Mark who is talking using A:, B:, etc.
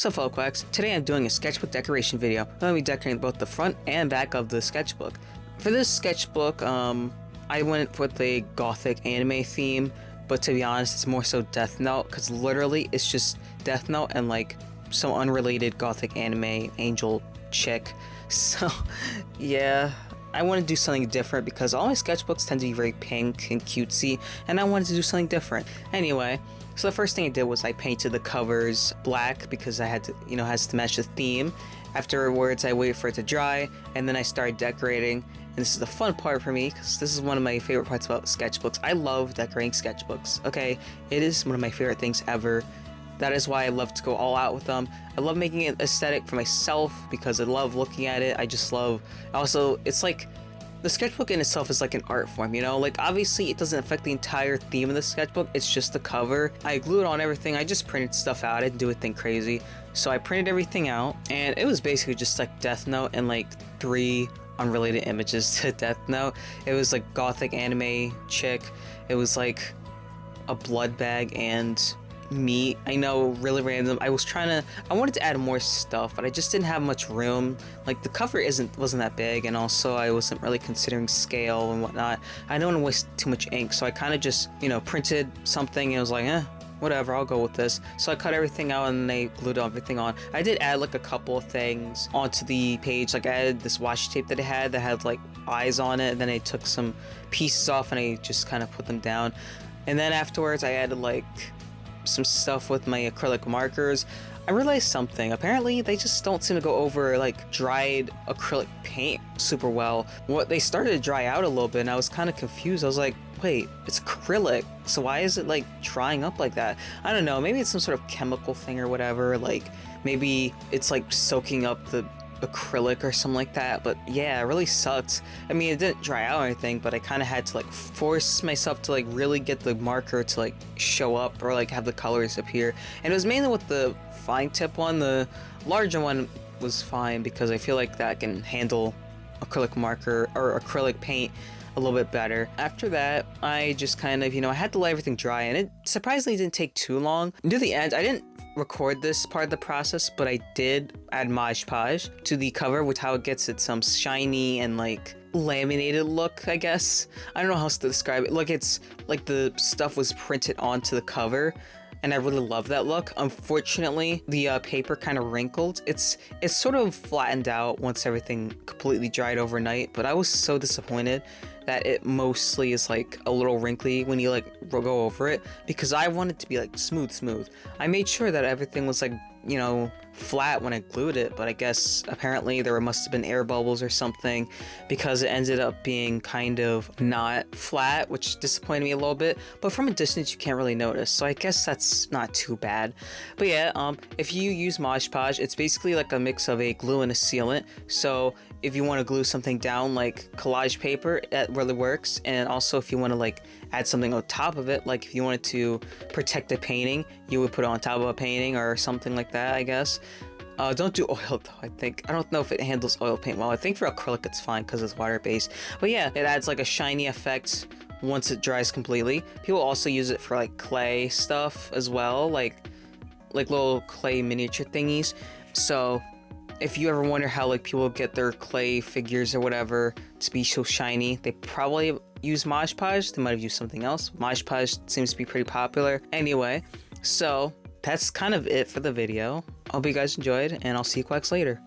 A: So fellow quacks, today I'm doing a sketchbook decoration video. I'm going to be decorating both the front and back of the sketchbook. For this sketchbook, I went with a Gothic anime theme, but to be honest, it's more so Death Note, because literally it's just Death Note and like some unrelated Gothic anime angel chick. So yeah, I want to do something different because all my sketchbooks tend to be very pink and cutesy, and I wanted to do something different. Anyway, so the first thing I did was I painted the covers black because I had to, has to match the theme. Afterwards, I waited for it to dry, and then I started decorating. And this is the fun part for me because this is one of my favorite parts about sketchbooks. I love decorating sketchbooks, okay? It is one of my favorite things ever. That is why I love to go all out with them. I love making it aesthetic for myself because I love looking at it. I just love... Also, it's like... The sketchbook in itself is like an art form, Like, obviously, it doesn't affect the entire theme of the sketchbook. It's just the cover. I glued on everything. I just printed stuff out. I didn't do anything crazy. So I printed everything out, and it was basically just like Death Note and like 3 unrelated images to Death Note. It was like Gothic anime chick. It was like a blood bag and meat. I know, really random. I wanted to add more stuff, but I just didn't have much room. Like, the cover wasn't that big, and also I wasn't really considering scale and whatnot. I don't want to waste too much ink, so I kind of just, printed something and I was like, whatever, I'll go with this. So I cut everything out and I glued everything on. I did add like a couple of things onto the page. Like, I added this washi tape that I had that had like eyes on it, and then I took some pieces off and I just kind of put them down. And then afterwards I added like some stuff with my acrylic markers. I realized something. Apparently they just don't seem to go over like dried acrylic paint super well. They started to dry out a little bit and I was kind of confused. I was like, wait, it's acrylic, so why is it like drying up like that? I don't know, maybe it's some sort of chemical thing or whatever. Like, maybe it's like soaking up the acrylic or something like that. But yeah, it really sucked. I mean, it didn't dry out or anything, but I kind of had to like force myself to like really get the marker to like show up or like have the colors appear. And it was mainly with the fine tip one. The larger one was fine because I feel like that can handle acrylic marker or acrylic paint a little bit better. After that, I just kind of, I had to let everything dry, and it surprisingly didn't take too long. Near the end, I didn't record this part of the process, but I did add Mod Podge to the cover with how it gets it some shiny and like laminated look, I guess. I don't know how else to describe it. Like, it's like the stuff was printed onto the cover, and I really love that look. Unfortunately, the paper kind of wrinkled. It's sort of flattened out once everything completely dried overnight, but I was so disappointed that it mostly is like a little wrinkly when you like go over it, because I want it to be like smooth. I made sure that everything was like, flat when I glued it, but I guess apparently there must have been air bubbles or something, because it ended up being kind of not flat, which disappointed me a little bit. But from a distance you can't really notice, so I guess that's not too bad. But yeah, if you use Mod Podge, it's basically like a mix of a glue and a sealant. So if you want to glue something down like collage paper, that really works. And also if you want to like add something on top of it, like if you wanted to protect a painting, you would put it on top of a painting or something like that, I guess. Don't do oil though, I think. I don't know if it handles oil paint well. I think for acrylic it's fine because it's water-based. But yeah, it adds like a shiny effect once it dries completely. People also use it for like clay stuff as well, like little clay miniature thingies. So if you ever wonder how like people get their clay figures or whatever to be so shiny, they probably use Mod Podge. They might have used something else. Mod Podge seems to be pretty popular. Anyway, so that's kind of it for the video. I hope you guys enjoyed, and I'll see you quacks later.